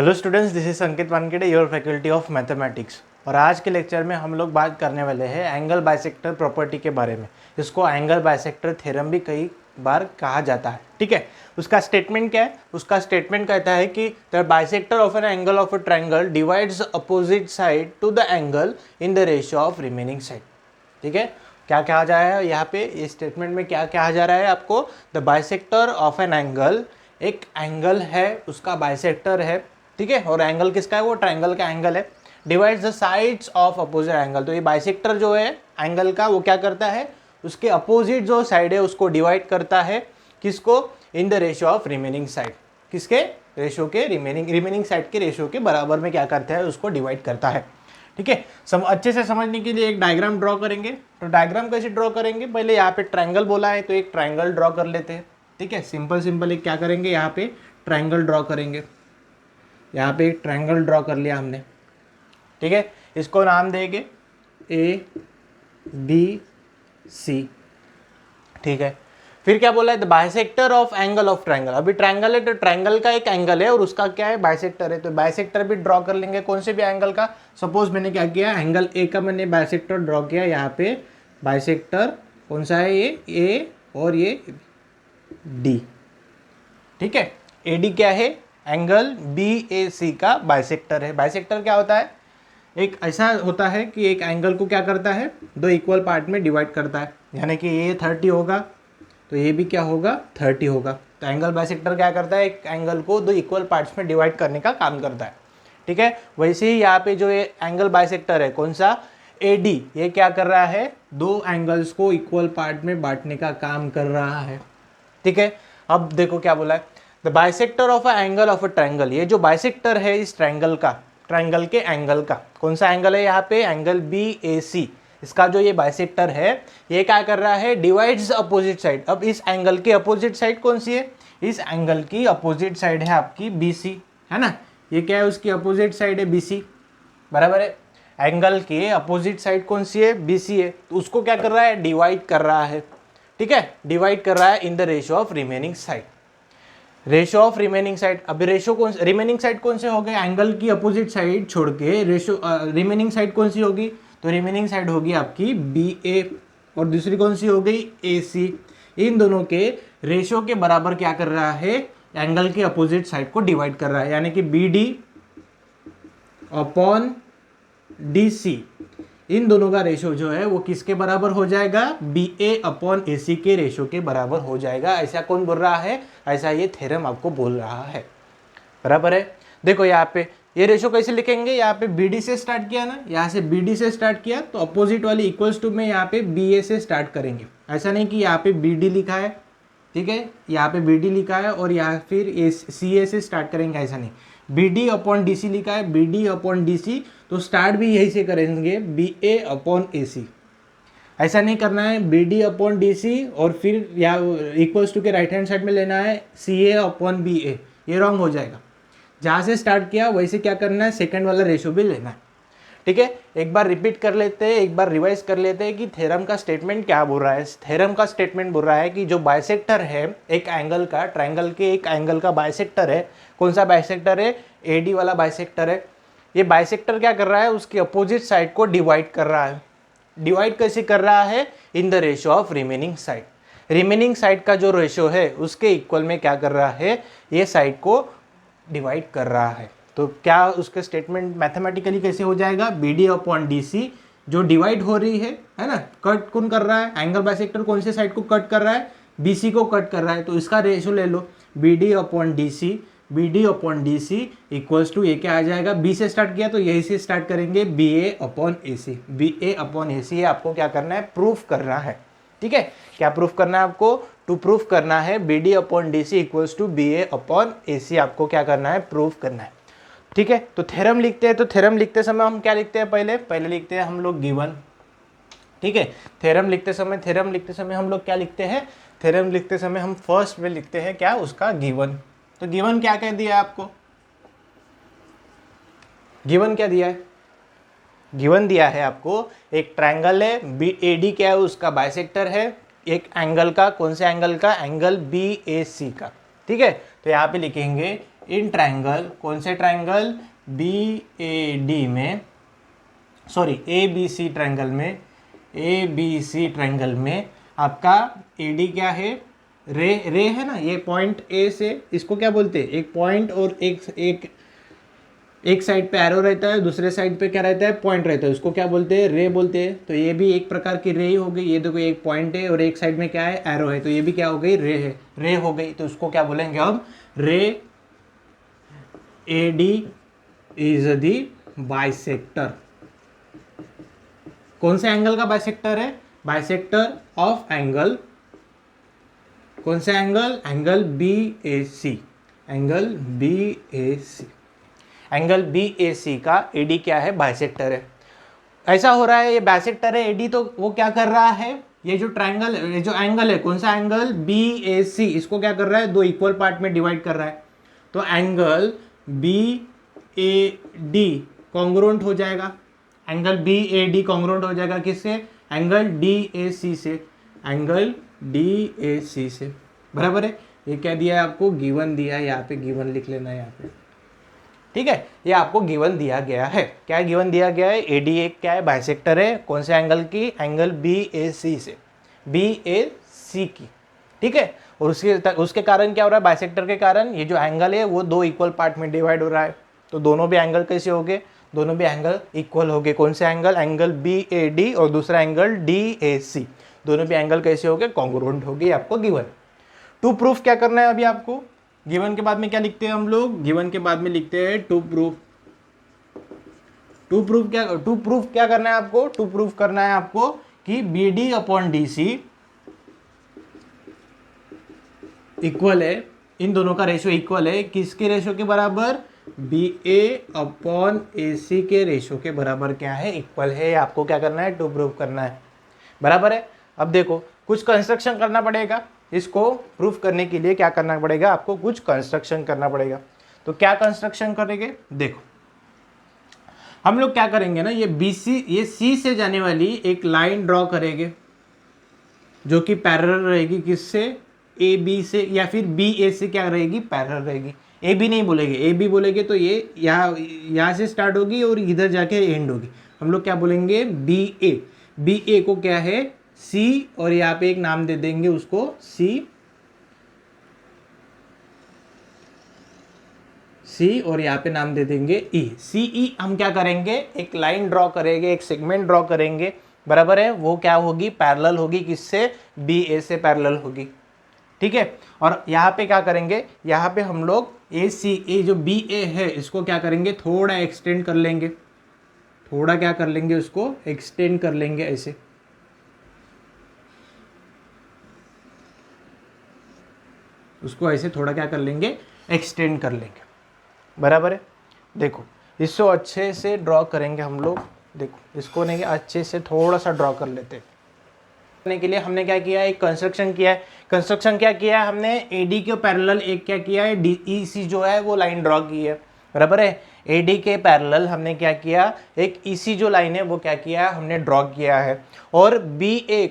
Hello students, this is संकेत Wankhede, your faculty of mathematics. और आज के लेक्चर में हम लोग बात करने वाले हैं एंगल बाइसेक्टर प्रॉपर्टी के बारे में। इसको एंगल बाइसेक्टर थ्योरम भी कई बार कहा जाता है। ठीक है, उसका स्टेटमेंट क्या है? उसका स्टेटमेंट कहता है कि the bisector of an angle of a triangle divides opposite side to the angle in the ratio of remaining side. ठीक है, क्या कहा जा रहा है यहाँ पे? इस स्टेटमेंट में क्या कहा जा रहा है आपको? The bisector of an angle, एक एंगल है, उसका बाइसेक्टर है। ठीक है, और एंगल किसका है? वो ट्रायंगल का एंगल है। Divides the sides of opposite angle, तो ये बाइसेक्टर जो है एंगल का, वो क्या करता है? उसके अपोजिट जो साइड है उसको डिवाइड करता है। किसको? इन the ratio of remaining side. किसके? रेशियो के रिमेनिंग साइड के रेशियो के बराबर में क्या करता है? उसको डिवाइड करता है। ठीक है, अच्छे से समझने के लिए एक डायग्राम ड्रॉ करेंगे। तो डायग्राम कैसे ड्रॉ करेंगे? पहले यहाँ पे ट्रायंगल बोला है तो एक ट्रायंगल ड्रॉ कर लेते हैं। ठीक है, सिंपल एक क्या करेंगे, यहाँ पे ट्रायंगल ड्रॉ करेंगे। यहाँ पे एक ट्रायंगल ड्रॉ कर लिया हमने। ठीक है, इसको नाम देंगे ABC। ठीक है, फिर क्या बोला है? The bisector of angle of triangle. अभी ट्रायंगल है तो ट्रायंगल का एक एंगल है और उसका क्या है? बाइसेक्टर है। तो बाइसेक्टर भी ड्रॉ कर लेंगे कौन से भी एंगल का। सपोज मैंने क्या किया, एंगल ए का मैंने बाइसेक्टर ड्रॉ किया। यहाँ पे बाइसेक्टर कौन सा है? ये ए और ये डी। ठीक है, AD क्या है? एंगल BAC का बाइसेक्टर है। बाइसेक्टर क्या होता है? एक ऐसा होता है कि एक एंगल को क्या करता है? दो इक्वल पार्ट में डिवाइड करता है। यानी कि ये 30 होगा तो ये भी क्या होगा? 30 होगा। तो एंगल बाइसेक्टर क्या करता है? एक एंगल को दो इक्वल पार्ट्स में डिवाइड करने का काम करता है। ठीक है, वैसे ही यहाँ पे जो ये एंगल बाइसेक्टर है कौन सा? AD, ये क्या कर रहा है? दो एंगल्स को इक्वल पार्ट में बांटने का काम कर रहा है। ठीक है, अब देखो क्या बोला है, the bisector of a angle of a triangle. ये जो बाइसेक्टर है इस ट्रायंगल का, ट्रायंगल के एंगल का, कौन सा एंगल है? यहाँ पे एंगल BAC। इसका जो ये बाइसेक्टर है ये क्या कर रहा है? Divides opposite side. अब इस एंगल की अपोजिट साइड कौन सी है? इस एंगल की अपोजिट साइड है आपकी BC, है ना। ये क्या है? उसकी अपोजिट साइड है BC, बराबर है। एंगल के अपोजिट साइड कौन सी है? BC है। तो उसको क्या कर रहा है? डिवाइड कर रहा है। ठीक है, डिवाइड कर रहा है इन the ratio of remaining side. Ratio of remaining side, अभी रेशियो कौन, रिमेनिंग साइड कौन से हो गए? एंगल की अपोजिट साइड छोड़ के रेशियो रिमेनिंग साइड कौन सी होगी? तो रिमेनिंग साइड होगी आपकी BA और दूसरी कौन सी हो गई? AC। इन दोनों के रेशियो के बराबर क्या कर रहा है? एंगल की अपोजिट साइड को डिवाइड कर रहा है। यानी कि BD अपॉन DC, इन दोनों का रेशियो जो है वो किसके बराबर हो जाएगा? BA अपॉन AC के रेशियो के बराबर हो जाएगा। ऐसा कौन बोल रहा है? ऐसा ये थ्योरम आपको बोल रहा है, बराबर है। देखो यहाँ पे ये रेशियो कैसे लिखेंगे? यहाँ पे BD से स्टार्ट किया ना, यहाँ से BD से स्टार्ट किया तो अपोजिट वाली इक्वल्स टू में यहाँ पे BA से स्टार्ट करेंगे। ऐसा नहीं कि यहाँ पे BD लिखा है, ठीक है, यहाँ पे BD लिखा है और यहाँ फिर CA से स्टार्ट करेंगे, ऐसा नहीं। BD अपॉन DC लिखा है, BD अपॉन DC, तो स्टार्ट भी यही से करेंगे, BA अपॉन AC। ऐसा नहीं करना है BD अपॉन DC और फिर या इक्वल्स टू के राइट हैंड साइड में लेना है CA अपॉन BA, ये रॉन्ग हो जाएगा। जहाँ से स्टार्ट किया वैसे क्या करना है? सेकंड वाला रेशियो भी लेना है। ठीक है, एक बार रिपीट कर लेते हैं, एक बार रिवाइज कर लेते हैं कि थ्योरम का स्टेटमेंट क्या बोल रहा है। थ्योरम का स्टेटमेंट बोल रहा है कि जो बाइसेक्टर है एक एंगल का, ट्रायंगल के एक एंगल का बाइसेक्टर है। कौन सा बाइसेक्टर है? AD वाला बाइसेक्टर है। ये बाइसेक्टर क्या कर रहा है? उसकी अपोजिट साइड को डिवाइड कर रहा है। डिवाइड कैसे कर रहा है? इन the ratio of remaining side. Remaining side का जो रेशियो है उसके इक्वल में क्या कर रहा है? ये साइड को डिवाइड कर रहा है। तो क्या उसका स्टेटमेंट मैथमेटिकली कैसे हो जाएगा? BD अपॉन DC जो डिवाइड हो रही है ना, कट कौन कर रहा है? एंगल बाइसेक्टर कौन से साइड को कट कर रहा है? BC को कट कर रहा है। तो इसका रेशियो ले लो, BD upon DC, BD upon DC equals to ये क्या आ जाएगा? B से स्टार्ट किया तो यही से स्टार्ट करेंगे, BA upon AC। BA upon AC ये आपको क्या करना है? प्रूफ करना है। ठीक है, क्या प्रूफ करना है आपको? टू प्रूफ करना है BD upon DC equals to BA upon AC, आपको क्या करना है? प्रूफ करना है। ठीक है, तो थ्योरम लिखते हैं। तो थ्योरम लिखते समय हम क्या लिखते हैं? पहले लिखते हैं हम लोग गिवन। ठीक है, थ्योरम लिखते समय हम लोग क्या लिखते हैं? थ्योरम लिखते समय हम फर्स्ट में लिखते हैं क्या? उसका गिवन। तो गिवन क्या कह दिया है आपको? गिवन क्या दिया है? गिवन दिया है आपको एक ट्रायंगल है, AD क्या है? उसका बाइसेक्टर है एक एंगल का। कौन से एंगल का? एंगल BAC का। ठीक है, तो यहाँ पे लिखेंगे इन ट्रायंगल, कौन से ट्रायंगल, बी ए डी में, sorry A B C triangle में, ए बी सी ट्रायंगल में आपका ए डी क्या है, रे रे है ना, ये पॉइंट ए से, इसको क्या बोलते हैं, एक पॉइंट और एक साइड पे एरो रहता है, दूसरे साइड पे क्या रहता है, पॉइंट रहता है, उसको क्या बोलते हैं, रे बोलते हैं। तो ये भी एक प्रकार की रे ही हो गई। ये देखो एक पॉइंट है और एक साइड में क्या है, एरो है, तो ये भी क्या हो गई, रे है, रे हो गई। तो उसको क्या बोलेंगे हम, रे A D is the bisector. कौन से एंगल का बाइसेक्टर है, बाइसेक्टर ऑफ एंगल, कौन सा एंगल, एंगल बी ए सी, एंगल बी ए सी, एंगल बी ए सी का एडी क्या है, बाइसेक्टर है। ऐसा हो रहा है, ये बाइसेक्टर है एडी, तो वो क्या कर रहा है, ये जो ट्रायंगल, ये जो एंगल है, कौन सा एंगल, बी ए सी, इसको क्या कर रहा है, दो इक्वल पार्ट में डिवाइड कर रहा है। तो angle B A D congruent हो जाएगा, angle B A D congruent हो जाएगा किससे, एंगल डी ए सी से, एंगल डी ए सी से, बराबर है। ये क्या दिया है आपको, गिवन दिया है, यहाँ पे गिवन लिख लेना है यहाँ पे, ठीक है। ये आपको गिवन दिया गया है, क्या गिवन दिया गया है, एडी एक क्या है, बाइसेक्टर है, कौन से एंगल की, एंगल बी ए सी से, बी ए सी की, ठीक है। और उसके कारण क्या हो रहा है, बाइसेक्टर के कारण ये जो एंगल है वो दो इक्वल पार्ट में डिवाइड हो रहा है। तो दोनों भी एंगल कैसे हो गए, दोनों भी एंगल इक्वल हो गए। कौन से angle, angle B A D और दूसरा एंगल डी ए सी, दोनों भी एंगल कैसे हो गए, कॉन्ग्रुएंट हो गए, आपको गिवन। टू प्रूफ क्या करना है अभी आपको, गिवन के बाद में क्या लिखते हैं हम लोग, गिवन के बाद में लिखते हैं टू प्रूफ। टू प्रूफ क्या करना है आपको, टू प्रूफ करना है आपको कि B D upon D C equal है, इन दोनों का रेशो इक्वल है, किसके रेशो के बराबर, बी ए अपॉन ए सी के रेशो के बराबर क्या है, इक्वल है। आपको क्या करना है, टू प्रूफ करना है, बराबर है। अब देखो कुछ कंस्ट्रक्शन करना पड़ेगा, इसको प्रूफ करने के लिए क्या करना पड़ेगा, आपको कुछ कंस्ट्रक्शन करना पड़ेगा। तो क्या कंस्ट्रक्शन करेंगे, देखो हम लोग क्या करेंगे ना, ये BC, ये C से जाने वाली एक लाइन ड्रॉ करेंगे जो कि पैरेलल रहेगी किससे, AB से, या फिर BA से क्या रहेगी, पैरेलल रहेगी। AB नहीं बोलेंगे, AB बोलेंगे तो ये यहाँ से स्टार्ट होगी और इधर जाके एंड होगी। हम लोग क्या बोलेंगे, BA को क्या है, C, और यहाँ पे एक नाम दे देंगे उसको C, और यहाँ पे नाम दे देंगे E, CE। हम क्या करेंगे, एक लाइन ड्रॉ करेंगे, एक सेगमेंट ड्रॉ करेंगे, बराबर है। वो क्या होगी, पैरेलल होगी किससे, BA से पैरेलल होगी, ठीक है। और यहाँ पे क्या करेंगे, यहाँ पे हम लोग ACA जो BA है इसको क्या करेंगे, थोड़ा एक्सटेंड कर लेंगे, थोड़ा क्या कर लेंगे, उसको एक्सटेंड कर लेंगे, ऐसे उसको ऐसे थोड़ा क्या कर लेंगे, एक्सटेंड कर लेंगे, बराबर है। देखो इसको अच्छे से ड्रॉ करेंगे हम लोग, देखो इसको नहीं अच्छे से थोड़ा सा ड्रॉ कर लेते हैं। करने के लिए हमने क्या किया है, एक कंस्ट्रक्शन किया है। कंस्ट्रक्शन क्या किया है हमने, एडी के पैरेलल एक क्या किया है, DEC जो है वो लाइन ड्रॉ की है, बराबर है। एडी के पैरेलल हमने क्या किया, एक EC जो लाइन है वो क्या किया है, हमने ड्रॉ किया है। और BA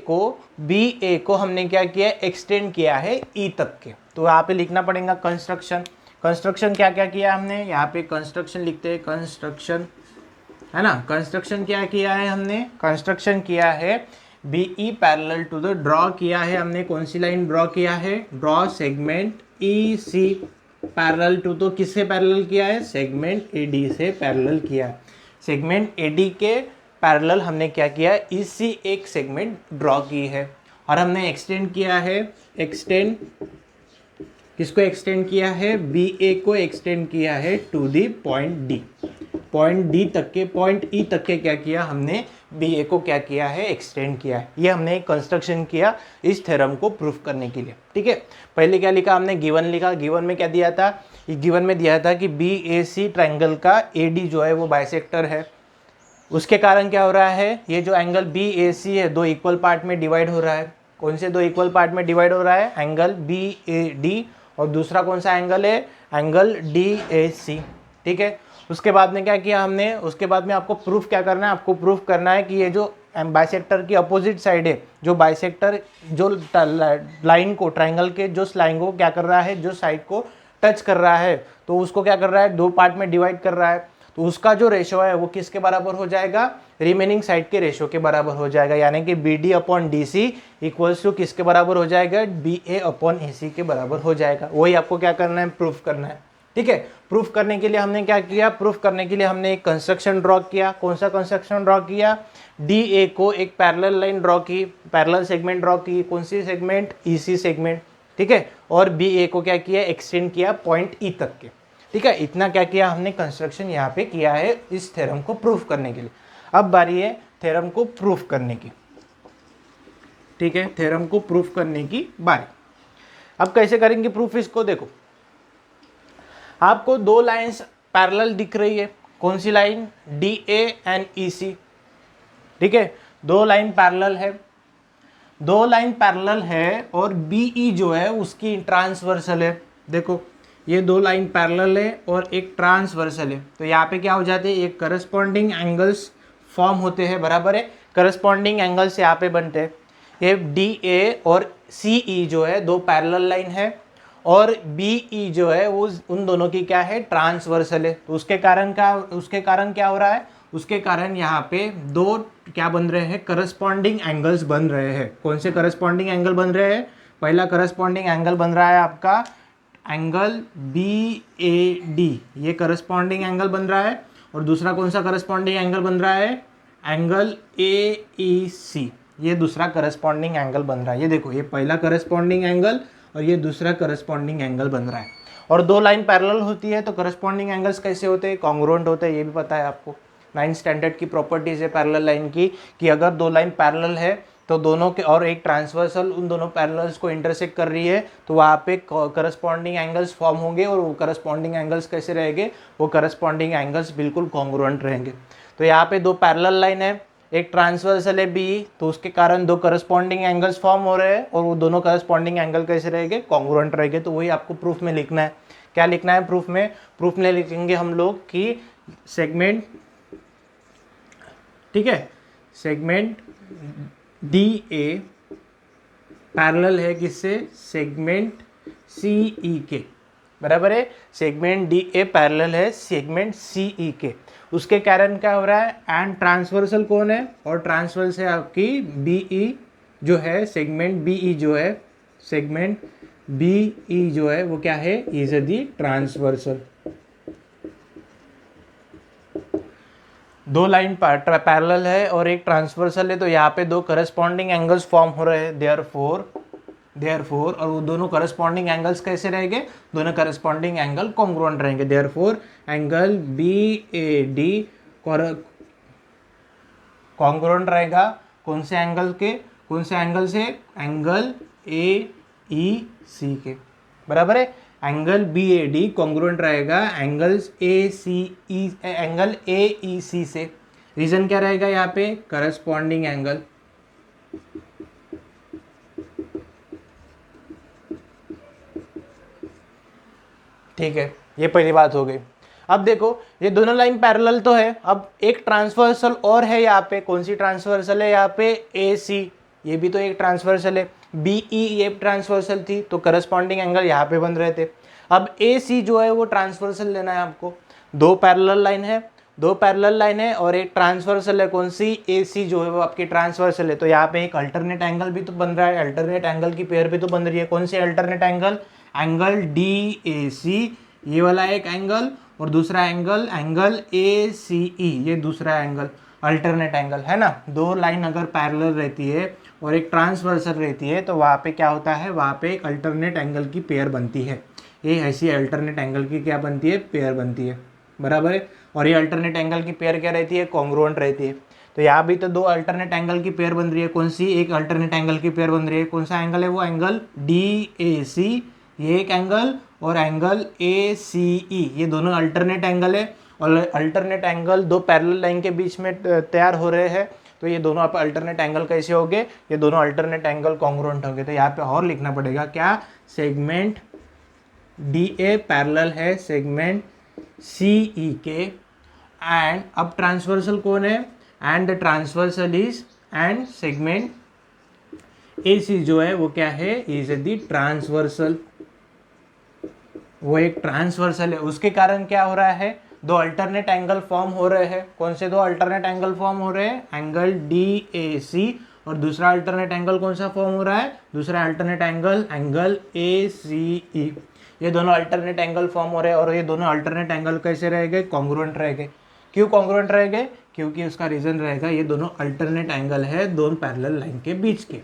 को हमने क्या किया, एक्सटेंड किया है E तक के। तो यहाँ पे लिखना पड़ेगा कंस्ट्रक्शन क्या क्या किया हमने, यहाँ पे कंस्ट्रक्शन लिखते हैं, कंस्ट्रक्शन है ना। कंस्ट्रक्शन क्या किया है हमने, कंस्ट्रक्शन किया है BE parallel to the, draw किया है हमने, कौन सी लाइन ड्रॉ किया है, draw segment EC parallel to, तो किससे पैरेलल किया है, सेगमेंट AD से पैरेलल किया है। सेगमेंट AD के पैरेलल हमने क्या किया, EC एक सेगमेंट ड्रॉ की है। और हमने एक्सटेंड किया है, एक्सटेंड किसको एक्सटेंड किया है, BA को एक्सटेंड किया है to the point D, point D तक के, पॉइंट E तक के क्या किया हमने, BA को क्या किया है, एक्सटेंड किया है। ये हमने एक कंस्ट्रक्शन किया इस थ्योरम को प्रूफ करने के लिए, ठीक है। पहले क्या लिखा हमने, गिवन लिखा। गिवन में क्या दिया था, गिवन में दिया था कि BAC ट्रायंगल का AD जो है वो बाइसेक्टर है। उसके कारण क्या हो रहा है, ये जो एंगल BAC है दो इक्वल पार्ट में डिवाइड हो रहा है। कौन से दो इक्वल पार्ट में डिवाइड हो रहा है, एंगल BAD, और दूसरा कौन सा एंगल है, एंगल DAC, ठीक है। उसके बाद में क्या किया हमने, उसके बाद में आपको प्रूफ क्या करना है, आपको प्रूफ करना है कि ये जो बाइसेक्टर की अपोजिट साइड है, जो बाइसेक्टर जो लाइन को, ट्रायंगल के जो लाइन को क्या कर रहा है, जो साइड को टच कर रहा है तो उसको क्या कर रहा है, 2 पार्ट में डिवाइड कर रहा है, तो उसका जो रेशो है वो किसके बराबर हो जाएगा, रिमेनिंग साइड के रेशो के बराबर हो जाएगा। यानी कि BD upon DC equals to किसके बराबर हो जाएगा, BA अपॉन AC के बराबर हो जाएगा। वही आपको क्या करना है, प्रूफ करना है। ठीक है, प्रूफ करने के लिए हमने क्या किया, प्रूफ करने के लिए हमने एक कंस्ट्रक्शन ड्रॉ किया। कौन सा कंस्ट्रक्शन ड्रॉ किया, DA को एक पैरेलल लाइन ड्रॉ की, पैरेलल सेगमेंट ड्रॉ की, कौन सी सेगमेंट, EC सेगमेंट। ठीक है, और BA को क्या किया, एक्सटेंड किया पॉइंट E तक के। ठीक है, इतना क्या किया हमने कंस्ट्रक्शन यहाँ पे किया है इस थ्योरम को प्रूफ करने के लिए। अब बारी है थ्योरम को प्रूफ करने की। ठीक है, थ्योरम को प्रूफ करने की बारी। अब कैसे करेंगे प्रूफ इसको, देखो आपको 2 लाइंस पैरेलल दिख रही है, कौन सी लाइन, DA एंड EC। ठीक है, 2 लाइन पैरेलल है, 2 लाइन पैरेलल है और BE जो है उसकी ट्रांसवर्सल है। देखो ये 2 लाइन पैरेलल है और एक ट्रांसवर्सल है, तो यहाँ पे क्या हो जाते हैं, एक करस्पॉन्डिंग एंगल्स फॉर्म होते हैं, बराबर है। करस्पॉन्डिंग एंगल्स यहाँ पे बनते हैं। ये DA और CE जो है 2 पैरेलल लाइन है और BE जो है वो उन दोनों की क्या है, ट्रांसवर्सल है। तो उसके कारण क्या हो रहा है, उसके कारण यहाँ पे 2 क्या बन रहे हैं, करस्पॉन्डिंग एंगल्स बन रहे हैं। कौन से करस्पॉन्डिंग एंगल बन रहे हैं, पहला करस्पॉन्डिंग एंगल बन रहा है आपका एंगल BAD, ये करस्पॉन्डिंग एंगल बन रहा है। और दूसरा कौन सा करस्पॉन्डिंग एंगल बन रहा है, एंगल AEC, ये दूसरा करस्पॉन्डिंग एंगल बन रहा है। ये देखो, ये पहला करस्पॉन्डिंग एंगल और ये दूसरा करस्पॉन्डिंग एंगल बन रहा है। और 2 लाइन पैरेलल होती है तो करस्पॉन्डिंग एंगल्स कैसे होते हैं, कॉन्ग्रुएंट होते हैं, ये भी पता है आपको। 9th स्टैंडर्ड की प्रॉपर्टीज है पैरेलल लाइन की, कि अगर 2 लाइन पैरेलल है तो दोनों के और एक ट्रांसवर्सल उन दोनों पैरेलल्स को इंटरसेक्ट कर रही है, तो वहाँ पे करस्पॉन्डिंग एंगल्स फॉर्म होंगे। और वो करस्पॉन्डिंग एंगल्स कैसे रहेंगे, वो करस्पॉन्डिंग एंगल्स बिल्कुल कॉन्ग्रुएंट रहेंगे। तो यहाँ पे 2 पैरेलल लाइन है, एक ट्रांसवर्सल है BE, तो उसके कारण 2 करस्पॉन्डिंग एंगल्स फॉर्म हो रहे हैं और वो दोनों करस्पॉन्डिंग एंगल कैसे रहेंगे, कॉन्ग्रुएंट रहेंगे। तो वही आपको प्रूफ में लिखना है। क्या लिखना है प्रूफ में, प्रूफ में लिखेंगे हम लोग कि सेगमेंट, ठीक है, सेगमेंट DA पैरेलल है किससे, सेगमेंट CE के, बराबर है। सेगमेंट DA पैरेलल है सेगमेंट CE के, उसके कारण क्या हो रहा है, एंड ट्रांसवर्सल कौन है, और ट्रांसवर्सल है आपकी BE जो है, सेगमेंट BE जो है, सेगमेंट BE जो है वो क्या है, is the transversal. 2 line parallel है और एक ट्रांसवर्सल है, तो यहाँ पे 2 करस्पॉन्डिंग एंगल्स फॉर्म हो रहे हैं, देयरफॉर और वो दोनों करस्पॉन्डिंग एंगल्स कैसे रहेंगे, दोनों करस्पॉन्डिंग एंगल कॉन्ग्रुएंट रहेंगे। देयरफॉर एंगल BAD कॉन्ग्रुएंट रहेगा कौन से एंगल के, कौन से एंगल से, एंगल AEC के, बराबर है। एंगल BAD कॉन्ग्रुएंट रहेगा एंगल AEC से। रीजन क्या रहेगा यहाँ पे, करस्पॉन्डिंग एंगल। ठीक है, ये पहली बात हो गई। अब देखो ये दोनों लाइन पैरेलल तो है, अब एक ट्रांसवर्सल और है यहाँ पे, कौन सी ट्रांसवर्सल है यहाँ पे, AC, ये भी तो एक ट्रांसवर्सल है। BE ये ट्रांसवर्सल थी तो करस्पॉन्डिंग एंगल यहाँ पे बन रहे थे। अब AC जो है वो ट्रांसवर्सल लेना है आपको। 2 पैरेलल लाइन है, 2 पैरेलल लाइन है और एक ट्रांसवर्सल है, कौन सी, AC जो है वो आपकी ट्रांसवर्सल है। तो यहाँ पे एक अल्टरनेट एंगल भी तो बन रहा है, अल्टरनेट एंगल की पेयर भी तो बन रही है। कौन सी अल्टरनेट एंगल, एंगल DAC ये वाला एक एंगल और दूसरा एंगल ACE, ये दूसरा एंगल अल्टरनेट एंगल है ना। 2 लाइन अगर पैरेलल रहती है और एक ट्रांसवर्सल रहती है तो वहाँ पे क्या होता है, वहाँ पे एक अल्टरनेट एंगल की पेयर बनती है। ये ऐसी अल्टरनेट एंगल की क्या बनती है, पेयर बनती है, बराबर है। और ये अल्टरनेट एंगल की पेयर क्या रहती है, कॉन्ग्रुएंट रहती है। तो यहाँ भी तो 2 अल्टरनेट एंगल की पेयर बन रही है, कौन सी, एक अल्टरनेट एंगल की पेयर बन रही है, कौन सा एंगल है वो, एंगल DAC ये एक एंगल और एंगल ACE, ये दोनों अल्टरनेट एंगल है। और अल्टरनेट एंगल 2 पैरेलल लाइन के बीच में तैयार हो रहे हैं, तो ये दोनों आप अल्टरनेट एंगल कैसे होंगे, ये दोनों अल्टरनेट एंगल कॉन्ग्रुएंट होंगे। तो यहाँ पे और लिखना पड़ेगा क्या, सेगमेंट DA पैरेलल है सेगमेंट CE के, एंड अब ट्रांसवर्सल कौन है, and the transversal is, and segment AC जो है वो क्या है, इज द ट्रांसवर्सल। वो एक ट्रांसवर्सल है, उसके कारण क्या हो रहा है, दो अल्टरनेट एंगल फॉर्म हो रहे हैं। कौन से दो अल्टरनेट एंगल फॉर्म हो रहे हैं, एंगल DAC, और दूसरा अल्टरनेट एंगल कौन सा फॉर्म हो रहा है, दूसरा अल्टरनेट एंगल एंगल ACE। ये दोनों अल्टरनेट एंगल फॉर्म हो रहे हैं और ये दोनों अल्टरनेट एंगल कैसे रह गए, कॉन्ग्रुएंट रह गए। क्यों कॉन्ग्रुएंट रह गए, क्योंकि उसका रीजन रहेगा ये दोनों अल्टरनेट एंगल है दोनों पैरेलल लाइन के बीच के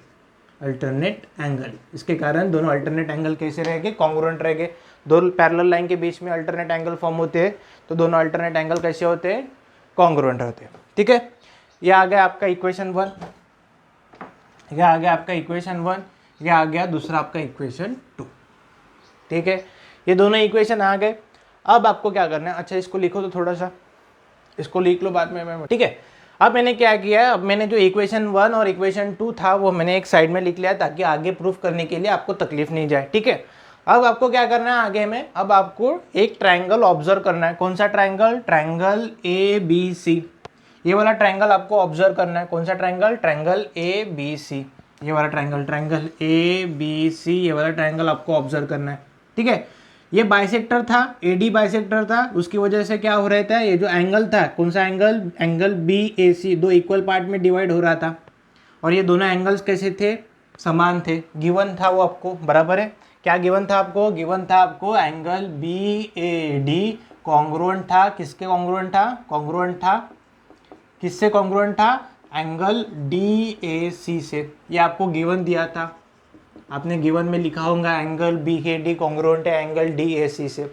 अल्टरनेट एंगल, इसके कारण दोनों अल्टरनेट एंगल कैसे रह गए, कॉन्ग्रुएंट रह गए। दो पैरेलल लाइन के बीच में अल्टरनेट एंगल फॉर्म होते हैं तो दोनों अल्टरनेट एंगल कैसे होते हैं, कॉन्ग्रुएंट होते हैं। ठीक है, ये आ गया आपका इक्वेशन 1, ये आ गया आपका इक्वेशन 1, ये आ गया दूसरा आपका इक्वेशन 2। ठीक है, ये दोनों इक्वेशन आ गए। अब आपको क्या करना है, अच्छा इसको लिखो तो थोड़ा सा, इसको लिख लो बाद में मैं, ठीक है। अब मैंने क्या किया है, अब मैंने जो इक्वेशन 1 और इक्वेशन 2 था वो मैंने एक साइड में लिख लिया ताकि आगे प्रूफ करने के लिए आपको तकलीफ नहीं जाए। ठीक है, अब आपको क्या करना है आगे में, अब आपको एक ट्रायंगल ऑब्जर्व करना है। कौन सा ट्रायंगल, ट्रायंगल ABC, ये वाला ट्रायंगल आपको ऑब्जर्व करना है। कौन सा ट्रायंगल, ट्रायंगल ABC, ये वाला ट्रायंगल, ट्रायंगल ABC, ये वाला ट्रायंगल आपको ऑब्जर्व करना है। ठीक है, ये बाइसेक्टर था, AD बाइसेक्टर था, उसकी वजह से क्या हो रहा था, ये जो एंगल था, कौन सा एंगल, एंगल BAC, दो इक्वल पार्ट में डिवाइड हो रहा था और ये दोनों एंगल्स कैसे थे, समान थे, गिवन था वो आपको, बराबर है। क्या गिवन था आपको, गिवन था आपको एंगल BAD कॉन्ग्रुएंट था, किसके कॉन्ग्रुएंट था, कॉन्ग्रुएंट था, किससे कॉन्ग्रुएंट था, एंगल DAC से, ये आपको गिवन दिया था। आपने गिवन में लिखा होगा एंगल BAD कॉन्ग्रुएंट है एंगल DAC से,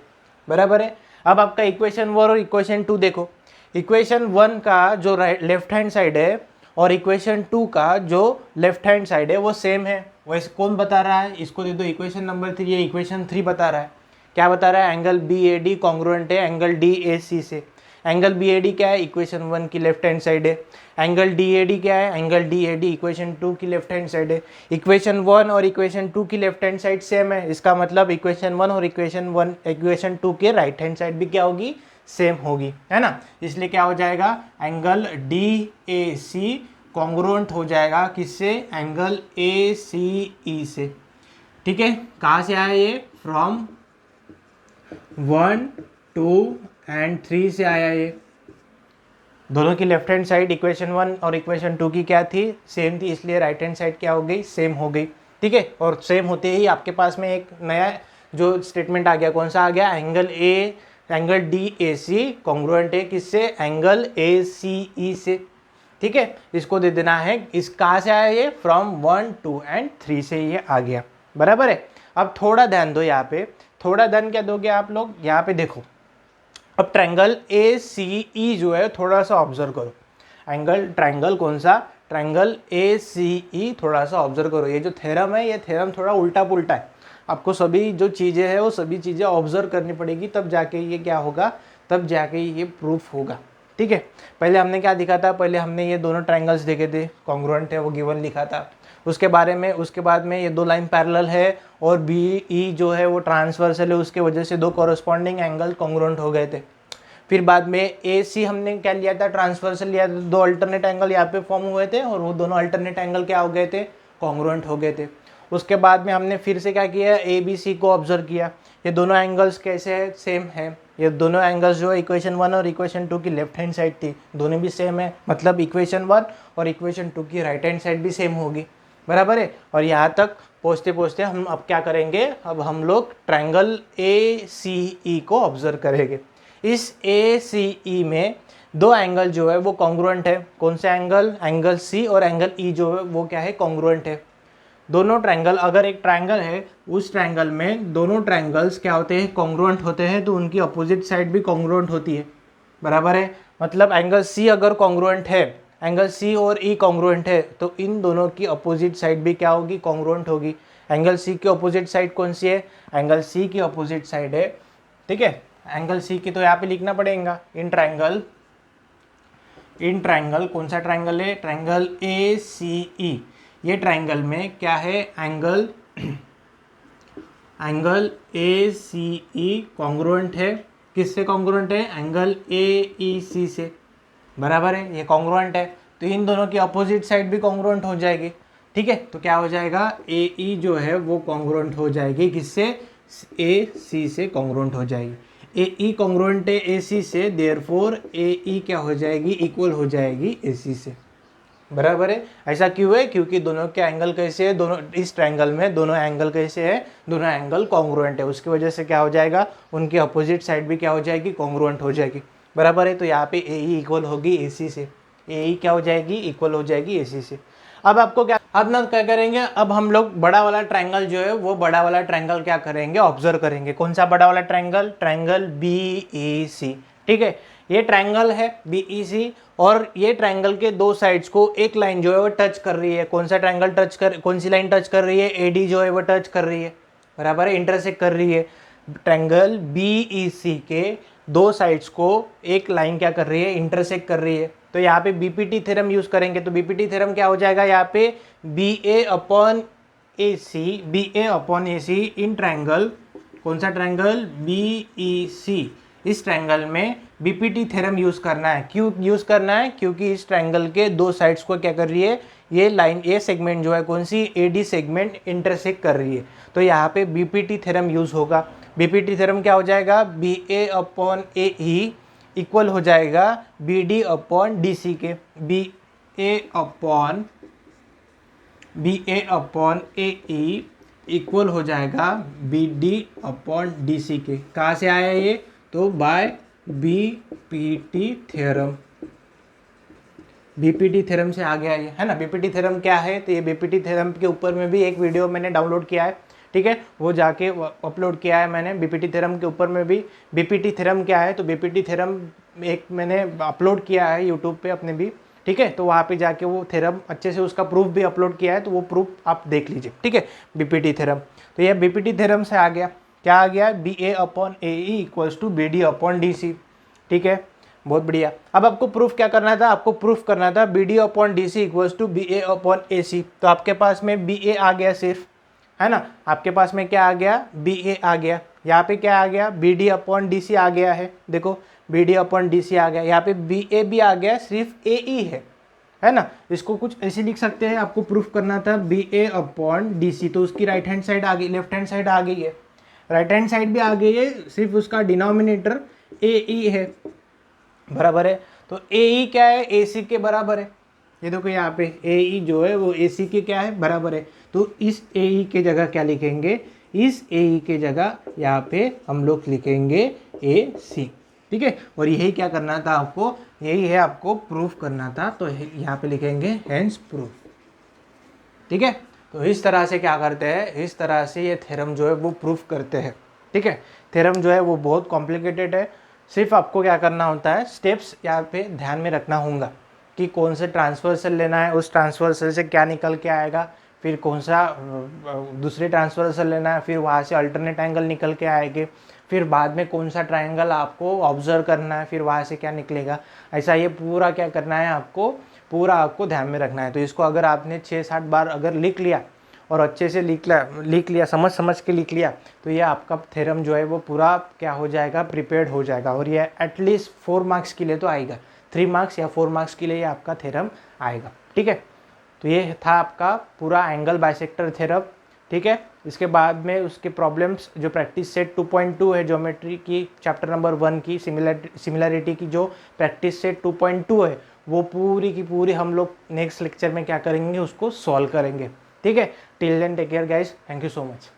बराबर है। अब आपका इक्वेशन 1 और इक्वेशन 2 देखो, इक्वेशन 1 का जो लेफ्ट हैंड साइड है और इक्वेशन 2 का जो लेफ्ट हैंड साइड है वो सेम है। वैसे कौन बता रहा है, इसको दे दो इक्वेशन नंबर 3, ये इक्वेशन 3 बता रहा है। क्या बता रहा है, एंगल BAD कॉन्ग्रुएंट है एंगल DAC से। एंगल BAD क्या है, इक्वेशन 1 की लेफ्ट हैंड साइड है। एंगल DAD क्या है, एंगल DAD इक्वेशन 2 की लेफ्ट हैंड साइड है। इक्वेशन 1 और इक्वेशन 2 की लेफ्ट हैंड साइड सेम है, इसका मतलब इक्वेशन 1 और इक्वेशन 2 के राइट हैंड साइड भी क्या होगी, सेम होगी, है ना। इसलिए क्या हो जाएगा, एंगल DAC कॉन्ग्रुएंट हो जाएगा किससे, एंगल ACE से। ठीक है, कहाँ से आया ये, फ्रॉम 1, 2 एंड 3 से आया ये। दोनों की लेफ्ट हैंड साइड इक्वेशन 1 और इक्वेशन 2 की क्या थी, सेम थी, इसलिए राइट हैंड साइड क्या हो गई, सेम हो गई। ठीक है, और सेम होते ही आपके पास में एक नया जो स्टेटमेंट आ गया, कौन सा आ गया, एंगल DAC कॉन्ग्रुएंट है किससे, एंगल ACE से। ठीक है, इसको दे देना है, इस कहाँ से आया ये, फ्रॉम 1, 2 एंड 3 से ये आ गया, बराबर है। अब थोड़ा ध्यान दो यहाँ पे, थोड़ा ध्यान क्या दोगे आप लोग, यहाँ पे देखो। अब ट्रायंगल ACE जो है थोड़ा सा ऑब्जर्व करो, एंगल ट्रायंगल कौन सा, ट्रायंगल ACE थोड़ा सा ऑब्जर्व करो। ये जो थ्योरम है, ये थ्योरम थोड़ा उल्टा पुल्टा है, आपको सभी जो चीज़ें हैं वो सभी चीज़ें ऑब्जर्व करनी पड़ेगी, तब जाके ये क्या होगा, तब जाके ये प्रूफ होगा। ठीक है, पहले हमने क्या दिखा था, पहले हमने ये दोनों ट्रायंगल्स देखे थे, कॉन्ग्रुएंट है वो गिवन लिखा था, उसके बारे में, उसके बाद में ये दो लाइन पैरेलल है और BE जो है वो ट्रांसवर्सल है, उसके वजह से दो कॉरस्पॉन्डिंग एंगल कॉन्ग्रुएंट हो गए थे। फिर बाद में AC हमने क्या लिया था, ट्रांसवर्सल लिया था, दो अल्टरनेट एंगल यहाँ पे फॉर्म हुए थे और वो दोनों अल्टरनेट एंगल क्या हो गए थे, कॉन्ग्रुएंट हो गए थे। उसके बाद में हमने फिर से क्या किया, ABC को ऑब्जर्व किया, ये दोनों एंगल्स कैसे है, सेम है। ये दोनों एंगल्स जो इक्वेशन 1 और इक्वेशन 2 की लेफ्ट हैंड साइड थी, दोनों भी सेम है, मतलब इक्वेशन 1 और इक्वेशन 2 की राइट हैंड साइड भी सेम होगी, बराबर है। और यहाँ तक पहुँचते पहुँचते हम अब क्या करेंगे, अब हम लोग ट्रायंगल ACE को ऑब्जर्व करेंगे। इस ACE में दो एंगल जो है वो कॉन्ग्रुएंट है, कौन सा एंगल, एंगल C और एंगल E जो है वो क्या है, कॉन्ग्रुएंट है। दोनों ट्रायंगल, अगर एक ट्रायंगल है उस ट्रायंगल में दोनों ट्रायंगल्स क्या होते हैं, कॉन्ग्रुएंट होते हैं, तो उनकी अपोजिट साइड भी कॉन्ग्रुएंट होती है, बराबर है। मतलब एंगल C अगर कॉन्ग्रुएंट है, एंगल C और E कॉन्ग्रुएंट है, तो इन दोनों की अपोजिट साइड भी क्या होगी, कॉन्ग्रुएंट होगी। एंगल C की अपोजिट साइड कौन सी है, एंगल C की अपोजिट साइड है, ठीक है, एंगल C की तो यहाँ पे लिखना पड़ेगा, इन ट्रायंगल कौन सा ट्रायंगल है, ट्रायंगल ACE। ये ट्रायंगल में क्या है, एंगल ACE कॉन्ग्रुएंट है, किससे कॉन्ग्रुएंट है, एंगल AEC से, बराबर है, ये कॉन्ग्रुएंट है, तो इन दोनों की अपोजिट साइड भी कॉन्ग्रुएंट हो जाएगी। ठीक है, तो क्या हो जाएगा, AE जो है वो कॉन्ग्रुएंट हो जाएगी किससे, ए सी से कॉन्ग्रुएंट हो जाएगी। ए ई कॉन्ग्रुएंट है ए सी से, देयरफॉर ए ई क्या हो जाएगी, इक्वल हो जाएगी ए सी से, बराबर है। ऐसा क्यों है, क्योंकि दोनों के एंगल कैसे है, दोनों इस ट्रायंगल में दोनों एंगल कैसे है, दोनों एंगल कॉन्ग्रुएंट है, उसकी वजह से क्या हो जाएगा, उनकी अपोजिट साइड भी क्या हो जाएगी, कॉन्ग्रुएंट हो जाएगी, बराबर है। तो यहाँ पे ए ई इक्वल होगी ए सी से, ए ई क्या हो जाएगी, इक्वल हो जाएगी ए सी से। अब आपको क्या, अब ना क्या करेंगे, अब हम लोग बड़ा वाला ट्रायंगल जो है वो बड़ा वाला ट्रायंगल क्या करेंगे, ऑब्जर्व करेंगे। कौन सा बड़ा वाला ट्रायंगल, ट्रायंगल बी ई सी, ठीक है। ये ट्रायंगल है बी ई सी और ये ट्रायंगल के दो साइड्स को एक लाइन जो है वो टच कर रही है। कौन सा ट्रायंगल टच कर, कौन सी लाइन टच कर रही है, ए डी जो है वो टच कर रही है, बराबर है, इंटरसेक्ट कर रही है। ट्रायंगल बी ई सी के दो साइड्स को एक लाइन क्या कर रही है, इंटरसेक्ट कर रही है। तो यहाँ पे बीपीटी थ्योरम यूज करेंगे। तो बीपीटी थ्योरम क्या हो जाएगा, यहाँ पे B A upon A C, B A upon A C in triangle, कौन सा ट्रायंगल, बी ई सी, इस ट्रायंगल में बीपीटी थ्योरम यूज करना है। क्यों यूज करना है, क्योंकि इस ट्रायंगल के दो साइड्स को क्या कर रही है, ये लाइन, ये सेगमेंट जो है कौन सी, एडी सेगमेंट इंटरसेक्ट कर रही है। तो यहाँ पे बीपीटी थ्योरम यूज होगा। बीपीटी थ्योरम क्या हो जाएगा, B A upon A E equal हो जाएगा B D upon D C के, B A upon A E equal हो जाएगा B D upon D C के। कहाँ से आया ये, तो by BPT theorem, BPT theorem से आ गया ये, है ना। बीपीटी थ्योरम क्या है, तो ये बीपीटी थ्योरम के ऊपर में भी एक वीडियो मैंने डाउनलोड किया है, ठीक है, वो जाके अपलोड किया है मैंने। बीपीटी थ्योरम के ऊपर में भी, बीपीटी थ्योरम क्या है, तो बीपीटी थ्योरम एक मैंने अपलोड किया है यूट्यूब पे अपने भी, ठीक है। तो वहाँ पे जाके वो थ्योरम अच्छे से उसका प्रूफ भी अपलोड किया है, तो वो प्रूफ आप देख लीजिए, ठीक है, बीपीटी थ्योरम। तो ये बीपीटी थ्योरम से आ गया, क्या आ गया, B A upon A E equals to B D upon D C, ठीक है, बहुत बढ़िया। अब आपको प्रूफ क्या करना था, आपको प्रूफ करना था B D upon D C equals to B A upon A C. तो आपके पास में बी ए आ गया सिर्फ, है ना, आपके पास में क्या आ गया, बी ए आ गया। यहाँ पे क्या आ गया, B D upon D C आ गया है, देखो B D upon D C आ गया। यहाँ पे बी ए भी आ गया, सिर्फ ए ई है ना। इसको कुछ ऐसे लिख सकते हैं, आपको प्रूफ करना था बी ए अपॉन डी सी, तो उसकी राइट हैंड साइड आ गई, लेफ्ट हैंड साइड आ गई है, राइट हैंड साइड भी आ गई है, सिर्फ उसका डिनोमिनेटर ए ई है, बराबर है। तो ए ई क्या है, ए सी के बराबर है। ये देखो यहाँ पे ए ई जो है वो ए सी के क्या है, बराबर है। तो इस ए ई के जगह क्या लिखेंगे, इस ए ई के जगह यहाँ पे हम लोग लिखेंगे ए सी, ठीक है। और यही क्या करना था आपको, यही है आपको प्रूफ करना था, तो यहाँ पे लिखेंगे हेंस प्रूफ, ठीक है। तो इस तरह से क्या करते हैं, इस तरह से ये थ्योरम जो है वो प्रूफ करते हैं, ठीक है। थ्योरम जो है वो बहुत कॉम्प्लिकेटेड है, सिर्फ आपको क्या करना होता है, स्टेप्स यहाँ पे ध्यान में रखना होगा कि कौन से ट्रांसवर्सल लेना है, उस ट्रांसवर्सल से क्या निकल के आएगा, फिर कौन सा दूसरे ट्रांसवर्सल लेना है, फिर वहाँ से अल्टरनेट एंगल निकल के आएंगे, फिर बाद में कौन सा ट्रायंगल आपको ऑब्जर्व करना है, फिर वहाँ से क्या निकलेगा। ऐसा ये पूरा क्या करना है आपको, पूरा आपको ध्यान में रखना है। तो इसको अगर आपने 6-7 बार अगर लिख लिया और अच्छे से लिख लिया, समझ के लिख लिया, तो ये आपका थ्योरम जो है वो पूरा क्या हो जाएगा, प्रिपेयर्ड हो जाएगा। और ये एटलीस्ट 4 मार्क्स के लिए तो आएगा, 3 मार्क्स या 4 मार्क्स के लिए ये आपका थ्योरम आएगा, ठीक है। तो ये था आपका पूरा एंगल बाइसेक्टर थ्योरम, ठीक है। इसके बाद में उसके प्रॉब्लम्स जो प्रैक्टिस सेट 2.2 है, ज्योमेट्री की चैप्टर नंबर 1 की सिमिलरिटी की जो प्रैक्टिस सेट 2.2 है, वो पूरी की पूरी हम लोग नेक्स्ट लेक्चर में क्या करेंगे, उसको सॉल्व करेंगे, ठीक है। Till then take care guys, thank you so much.